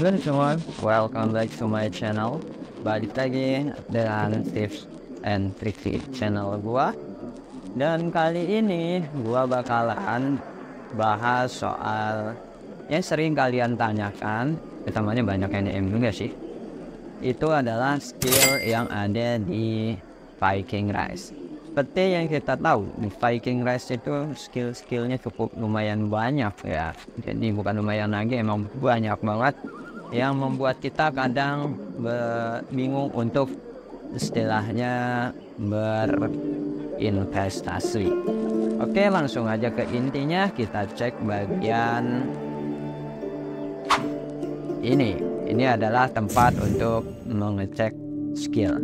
Halo semua, welcome back to my channel. Balik lagi dengan tips and trick channel gua. Dan kali ini gua bakalan bahas soal yang sering kalian tanyakan, utamanya banyak yang DM juga sih. Itu adalah skill yang ada di Viking Rise. Seperti yang kita tahu, di Viking Rise itu skill-skillnya cukup lumayan banyak ya. Jadi bukan lumayan lagi, emang banyak banget, yang membuat kita kadang bingung untuk istilahnya berinvestasi. Oke, langsung aja ke intinya. Kita cek bagian ini. Ini adalah tempat untuk mengecek skill.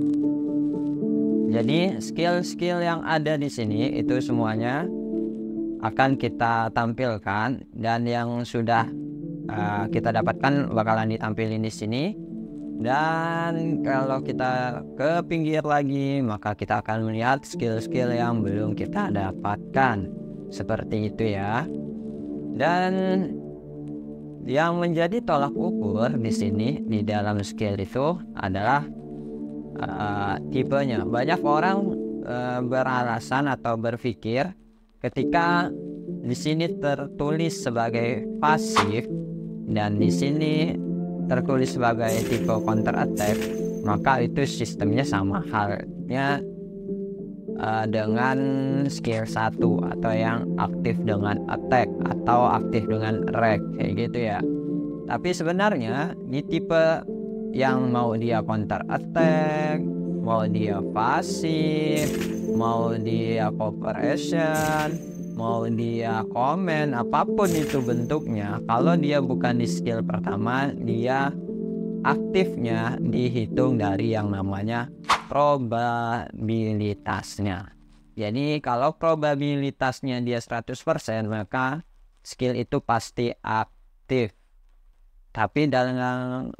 Jadi skill-skill yang ada di sini itu semuanya akan kita tampilkan, dan yang sudah kita dapatkan bakalan ditampilin di sini. Dan kalau kita ke pinggir lagi, maka kita akan melihat skill-skill yang belum kita dapatkan, seperti itu ya. Dan yang menjadi tolak ukur di sini di dalam skill itu adalah tipenya. Banyak orang beralasan atau berpikir ketika di sini tertulis sebagai pasif dan di sini tertulis sebagai tipe counter attack, maka itu sistemnya sama halnya dengan skill 1 atau yang aktif dengan attack atau aktif dengan reg kayak gitu ya. Tapi sebenarnya di tipe yang mau dia counter attack, mau dia pasif, mau dia cooperation, mau dia comment, apapun itu bentuknya, kalau dia bukan di skill pertama, dia aktifnya dihitung dari yang namanya probabilitasnya. Jadi kalau probabilitasnya dia 100%, maka skill itu pasti aktif. Tapi dengan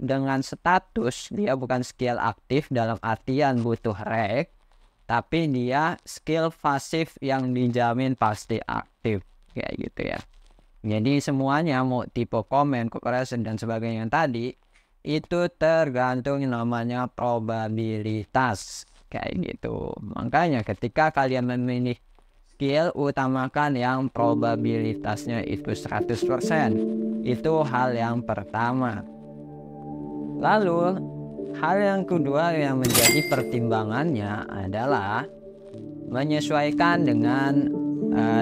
status dia bukan skill aktif dalam artian butuh reg, tapi dia skill pasif yang dijamin pasti aktif kayak gitu ya. Jadi semuanya mau tipe comment, cooperation dan sebagainya tadi itu tergantung namanya probabilitas kayak gitu. Makanya ketika kalian memilih skill, utamakan yang probabilitasnya itu 100%. Itu hal yang pertama. Lalu hal yang kedua yang menjadi pertimbangannya adalah menyesuaikan dengan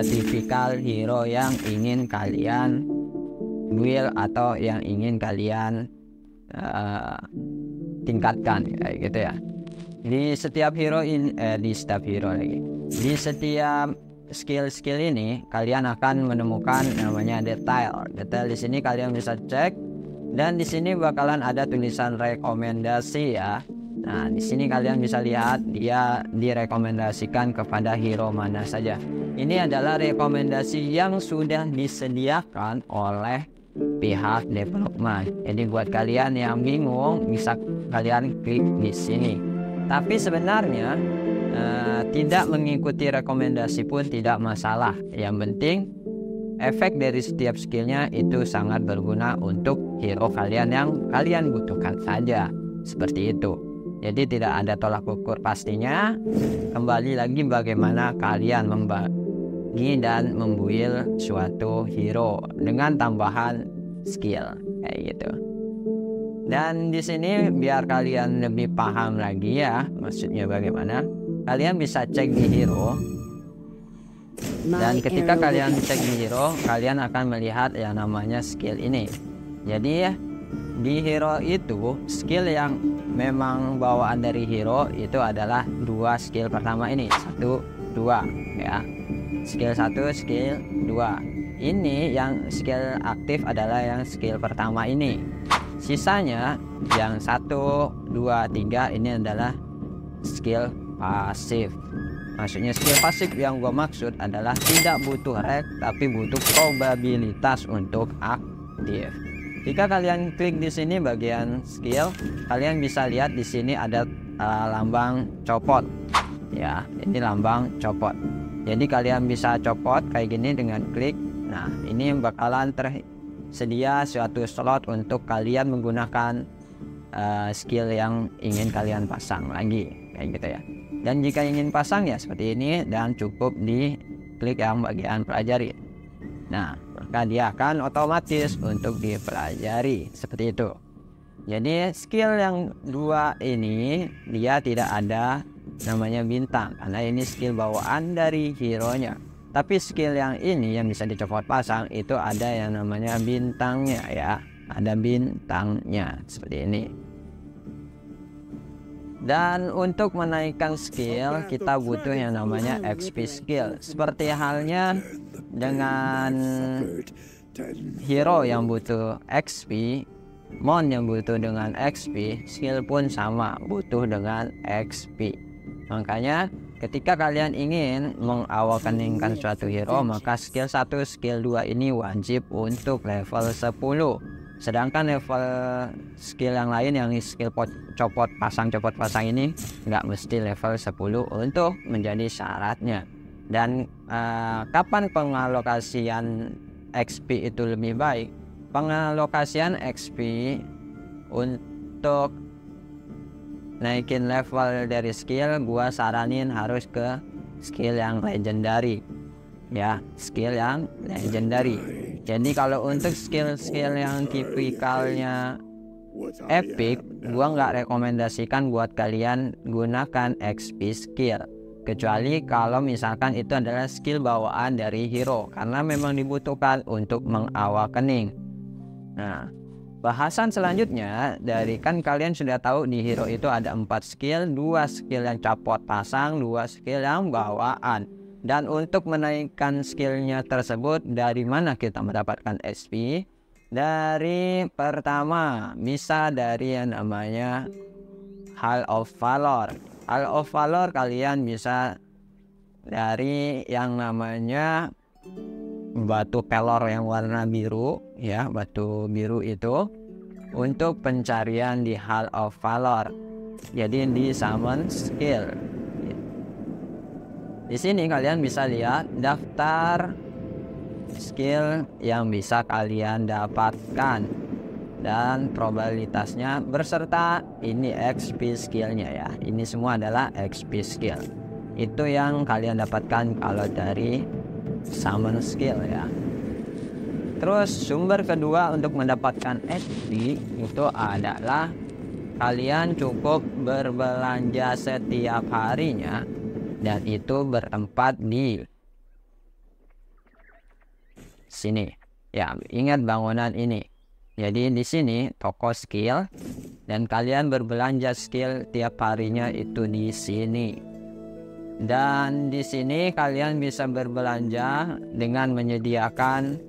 tipikal hero yang ingin kalian build atau yang ingin kalian tingkatkan kayak gitu ya. Di setiap hero ini di setiap skill-skill ini kalian akan menemukan namanya detail. Detail di sini kalian bisa cek, dan di sini bakalan ada tulisan rekomendasi ya. Nah, di sini kalian bisa lihat dia direkomendasikan kepada hero mana saja. Ini adalah rekomendasi yang sudah disediakan oleh pihak development. Jadi buat kalian yang bingung bisa kalian klik di sini. Tapi sebenarnya tidak mengikuti rekomendasi pun tidak masalah. Yang penting efek dari setiap skillnya itu sangat berguna untuk hero kalian yang kalian butuhkan saja, seperti itu. Jadi tidak ada tolak ukur pastinya. Kembali lagi bagaimana kalian membagi dan membuild suatu hero dengan tambahan skill kayak gitu. Dan di sini biar kalian lebih paham lagi ya, maksudnya bagaimana, kalian bisa cek di hero. Dan ketika kalian cek di hero, kalian akan melihat yang namanya skill ini. Jadi di hero itu skill yang memang bawaan dari hero itu adalah 2 skill pertama ini, 1, 2 ya. Skill 1, skill 2. Ini yang skill aktif adalah yang skill pertama ini. Sisanya yang 1, 2, 3 ini adalah skill pasif. Maksudnya skill pasif yang gue maksud adalah tidak butuh reg tapi butuh probabilitas untuk aktif. Jika kalian klik di sini bagian skill, kalian bisa lihat di sini ada lambang copot. Ya, ini lambang copot. Jadi kalian bisa copot kayak gini dengan klik. Nah, ini bakalan sedia suatu slot untuk kalian menggunakan skill yang ingin kalian pasang lagi, kayak gitu ya. Dan jika ingin pasang ya seperti ini, dan cukup di klik yang bagian pelajari. Nah, maka dia akan otomatis untuk dipelajari seperti itu. Jadi skill yang dua ini dia tidak ada namanya bintang, karena ini skill bawaan dari hero nya. Tapi skill yang ini yang bisa dicopot pasang itu ada yang namanya bintangnya ya, ada bintangnya seperti ini. Dan untuk menaikkan skill kita butuh yang namanya XP skill, seperti halnya dengan hero yang butuh XP, mon yang butuh dengan XP, skill pun sama, butuh dengan XP. Makanya ketika kalian ingin mengawakeningkan suatu hero, maka skill 1, skill 2 ini wajib untuk level 10. Sedangkan level skill yang lain yang skill copot pasang ini nggak mesti level 10 untuk menjadi syaratnya. Dan kapan pengalokasian XP itu lebih baik? Pengalokasian XP untuk naikin level dari skill, gua saranin harus ke skill yang legendary ya, skill yang legendary. Jadi kalau untuk skill-skill yang tipikalnya epic, gua nggak rekomendasikan buat kalian gunakan XP skill, kecuali kalau misalkan itu adalah skill bawaan dari hero, karena memang dibutuhkan untuk mengawakening. Nah, bahasan selanjutnya dari kan kalian sudah tahu di hero itu ada 4 skill, 2 skill yang copot pasang, 2 skill yang bawaan. Dan untuk menaikkan skillnya tersebut, dari mana kita mendapatkan XP? Dari pertama bisa dari yang namanya Hall of Valor. Hall of Valor kalian bisa dari yang namanya batu pelor yang warna biru ya, batu biru itu untuk pencarian di Hall of Valor. Jadi di summon skill. Di sini kalian bisa lihat daftar skill yang bisa kalian dapatkan dan probabilitasnya berserta ini XP skillnya ya. Ini semua adalah XP skill. Itu yang kalian dapatkan kalau dari summon skill ya. Terus sumber kedua untuk mendapatkan XP itu adalah kalian cukup berbelanja setiap harinya, dan itu bertempat di sini ya. Ingat bangunan ini. Jadi di sini toko skill, dan kalian berbelanja skill tiap harinya itu di sini. Dan di sini kalian bisa berbelanja dengan menyediakan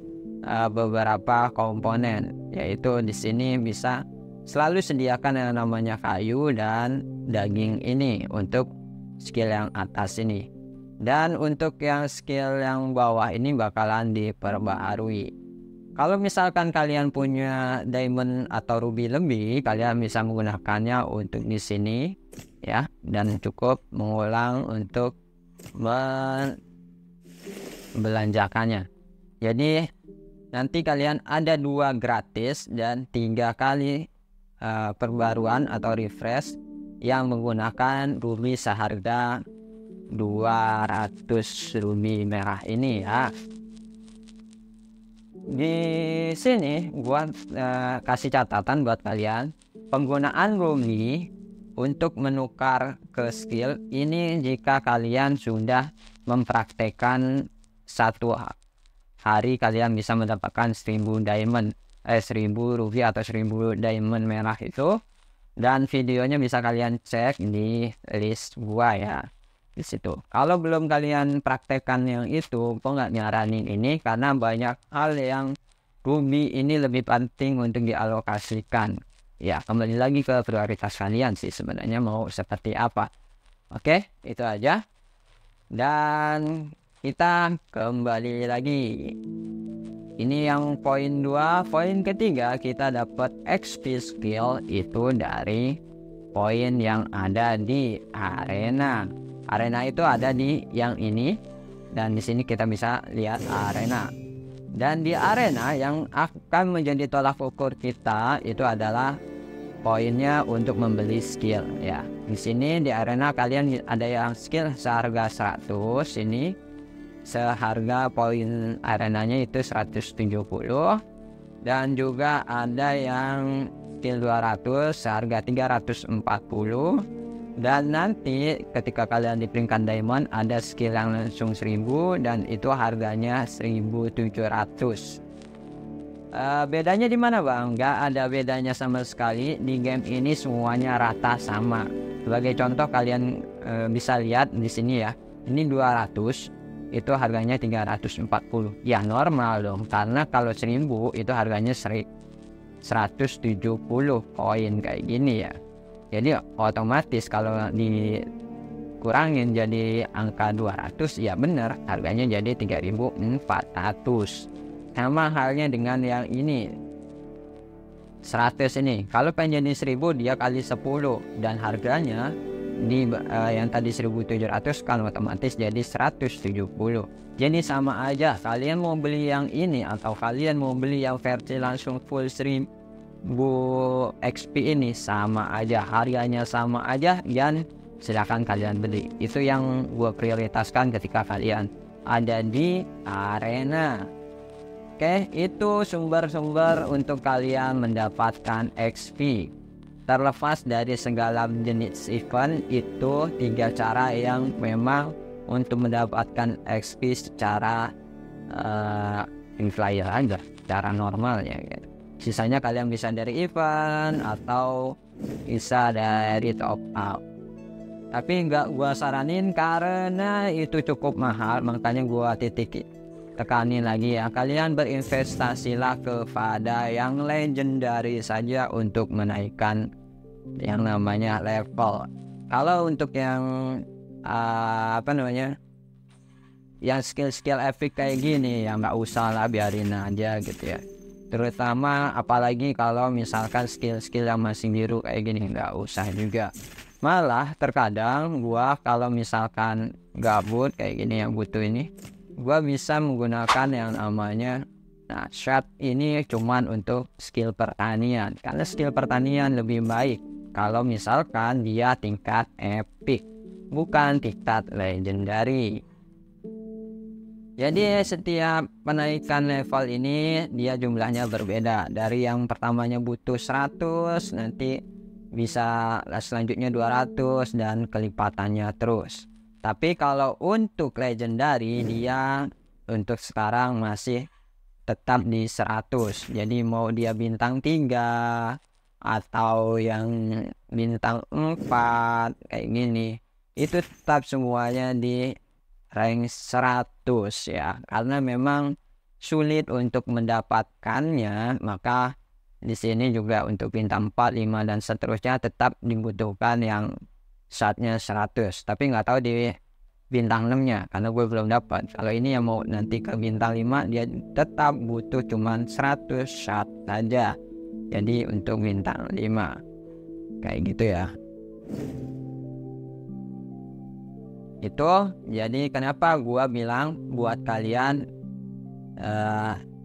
beberapa komponen, yaitu di sini bisa selalu sediakan yang namanya kayu dan daging ini untuk skill yang atas ini. Dan untuk yang skill yang bawah ini bakalan diperbaharui. Kalau misalkan kalian punya diamond atau ruby lebih, kalian bisa menggunakannya untuk di sini ya, dan cukup mengulang untuk membelanjakannya. Jadi nanti kalian ada 2 gratis dan 3 kali perbaruan atau refresh yang menggunakan ruby seharga 200 ruby merah ini ya. Di sini buat kasih catatan buat kalian, penggunaan ruby untuk menukar ke skill ini jika kalian sudah mempraktekkan 1 hari kalian bisa mendapatkan 1000 diamond, 1000 ruby atau 1000 diamond merah itu. Dan videonya bisa kalian cek di list gua ya, di situ. Kalau belum kalian praktekkan yang itu, gua nggak nyaranin ini karena banyak hal yang ruby ini lebih penting untuk dialokasikan. Ya, kembali lagi ke prioritas kalian sih sebenarnya mau seperti apa. Oke, itu aja. Dan kita kembali lagi. Ini yang poin 2. Poin ketiga kita dapat XP skill itu dari poin yang ada di arena. Arena itu ada di yang ini, dan di sini kita bisa lihat arena. Dan di arena yang akan menjadi tolak ukur kita itu adalah poinnya untuk membeli skill ya. Di sini di arena kalian ada yang skill seharga 100, ini seharga poin arenanya itu 170, dan juga ada yang skill 200 seharga 340. Dan nanti ketika kalian di peringkat diamond ada skill yang langsung 1000 dan itu harganya 1700. Bedanya di mana bang? Nggak ada bedanya sama sekali. Di game ini semuanya rata sama. Sebagai contoh kalian bisa lihat di sini ya. Ini 200, itu harganya 340. Ya normal dong, karena kalau 1000 itu harganya 170 koin kayak gini ya. Jadi otomatis kalau dikurangin jadi angka 200 ya bener harganya jadi 3400. Sama halnya dengan yang ini 100 ini. Kalau pengen jadi 1000 dia kali 10 dan harganya di yang tadi 1700 kan otomatis jadi 170. Jadi sama aja kalian mau beli yang ini atau kalian mau beli yang versi langsung full 1000 XP ini, sama aja harganya, sama aja, dan silakan kalian beli. Itu yang gue prioritaskan ketika kalian ada di arena. Oke, itu sumber-sumber untuk kalian mendapatkan XP. Terlepas dari segala jenis event, itu 3 cara yang memang untuk mendapatkan XP secara flyer aja, cara normalnya gitu. Sisanya kalian bisa dari event atau bisa dari top up. Tapi nggak gua saranin karena itu cukup mahal, makanya gua tekanin lagi ya, kalian berinvestasilah kepada yang legendary saja untuk menaikkan yang namanya level. Kalau untuk yang yang skill-skill epic kayak gini ya nggak usah lah, biarin aja gitu ya. Terutama apalagi kalau misalkan skill-skill yang masih biru kayak gini nggak usah juga. Malah terkadang gua kalau misalkan gabut kayak gini yang butuh ini, gua bisa menggunakan yang namanya shot ini cuman untuk skill pertanian, karena skill pertanian lebih baik kalau misalkan dia tingkat epic bukan tingkat legendary. Jadi setiap penaikan level ini dia jumlahnya berbeda. Dari yang pertamanya butuh 100, nanti bisa selanjutnya 200 dan kelipatannya terus. Tapi kalau untuk legendary dia untuk sekarang masih tetap di 100. Jadi mau dia bintang 3 atau yang bintang 4 kayak gini, itu tetap semuanya di rank 100 ya, karena memang sulit untuk mendapatkannya. Maka di sini juga untuk bintang 4, 5 dan seterusnya tetap dibutuhkan yang shotnya 100. Tapi nggak tahu di bintang 6 nya karena gue belum dapat. Kalau ini yang mau nanti ke bintang 5 dia tetap butuh cuman 100 shot saja. Jadi untuk bintang 5 kayak gitu ya. Itu jadi kenapa gua bilang buat kalian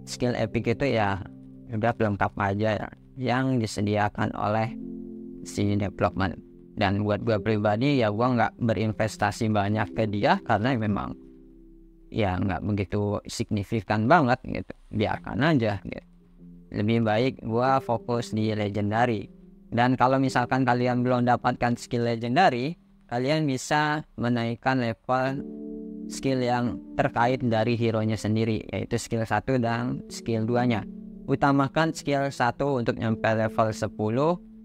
skill epic itu ya udah lengkap aja ya, yang disediakan oleh si development. Dan buat gua pribadi ya gua nggak berinvestasi banyak ke dia karena memang ya nggak begitu signifikan banget gitu, biarkan aja gitu. Lebih baik gua fokus di legendary. Dan kalau misalkan kalian belum dapatkan skill legendary, kalian bisa menaikkan level skill yang terkait dari hero nya sendiri, yaitu skill 1 dan skill 2 nya. Utamakan skill 1 untuk nyampe level 10,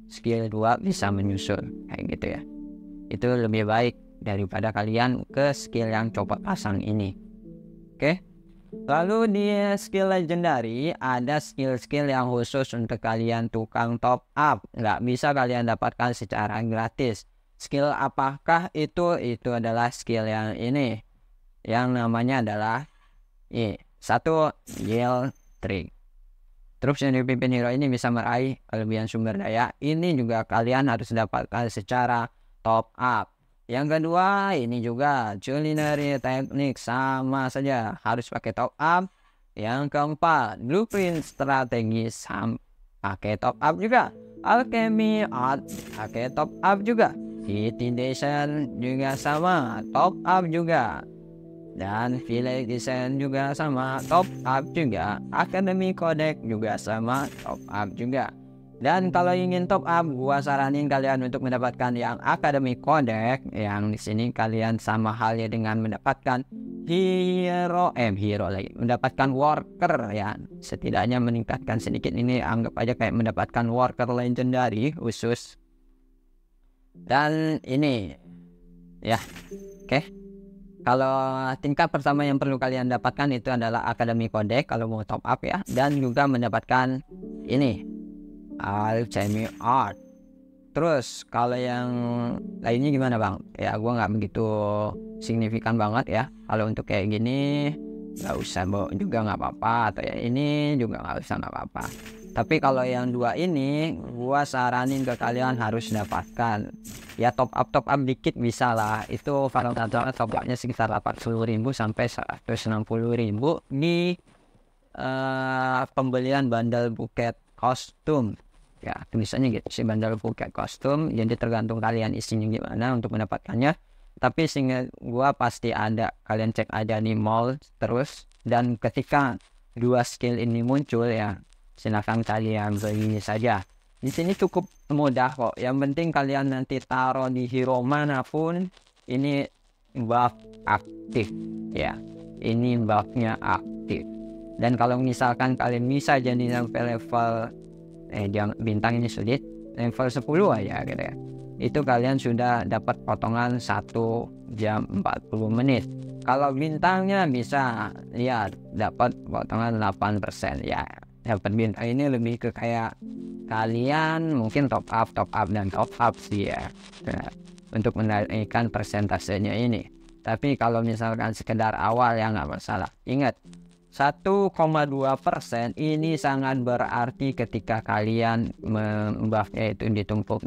skill 2 bisa menyusul kayak gitu ya. Itu lebih baik daripada kalian ke skill yang coba pasang ini. Oke. Lalu di skill legendary ada skill-skill yang khusus untuk kalian tukang top up, nggak bisa kalian dapatkan secara gratis. Skill apakah itu? Itu adalah skill yang ini, yang namanya adalah satu Yell Trick. Troops yang dipimpin hero ini bisa meraih kelebihan sumber daya. Ini juga kalian harus dapatkan secara top up. Yang kedua ini juga culinary teknik, sama saja harus pakai top up. Yang keempat, blueprint strategi pakai top up juga. Alchemy art pakai top up juga. Intimidation juga sama, top up juga. Dan village design juga sama, top up juga. Academy codex juga sama, top up juga. Dan kalau ingin top up, gua saranin kalian untuk mendapatkan yang Academy Codex. Yang di sini kalian sama halnya dengan mendapatkan hero lagi, mendapatkan worker ya. Setidaknya meningkatkan sedikit, ini anggap aja kayak mendapatkan worker legendary khusus. Dan ini ya, oke. Kalau tingkat pertama yang perlu kalian dapatkan itu adalah Academy Codex kalau mau top up ya, dan juga mendapatkan ini Alchemy art. Terus kalau yang lainnya gimana bang? Ya gua nggak begitu signifikan banget ya. Kalau untuk kayak gini nggak usah juga nggak apa-apa, atau ya ini juga nggak usah nggak apa-apa. Tapi kalau yang dua ini gua saranin ke kalian harus dapatkan. Ya top up dikit bisa lah. Itu kalau top upnya sekitar 80.000 sampai 160.000 di pembelian bundle buket kostum. Ya tulisannya gitu sih, bundle buket kostum. Jadi tergantung kalian isinya gimana untuk mendapatkannya. Tapi sehingga gua pasti ada, kalian cek aja di mall terus. Dan ketika dua skill ini muncul ya, silahkan kalian beli saja. Di sini cukup mudah kok. Yang penting kalian nanti taruh di hero manapun, ini buff aktif ya. Ini buffnya aktif. Dan kalau misalkan kalian bisa jadi sampai level bintang ini sulit, level 10 aja gitu ya, itu kalian sudah dapat potongan 1 jam 40 menit. Kalau bintangnya bisa lihat dapat potongan 8% ya. Dapat bintang ini lebih ke kayak kalian mungkin top up sih ya, untuk menaikkan persentasenya ini. Tapi kalau misalkan sekedar awal ya nggak masalah. Ingat, 1,2% ini sangat berarti ketika kalian membuffnya itu ditumpuk.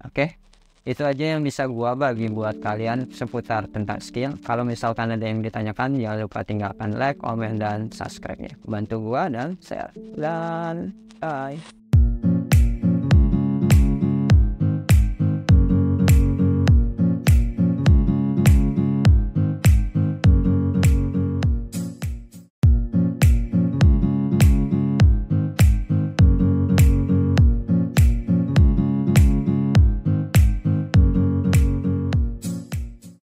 Oke, itu aja yang bisa gua bagi buat kalian seputar tentang skill. Kalau misalkan ada yang ditanyakan, jangan lupa tinggalkan like, komen, dan subscribe-nya. Bantu gua dan share. Dan bye.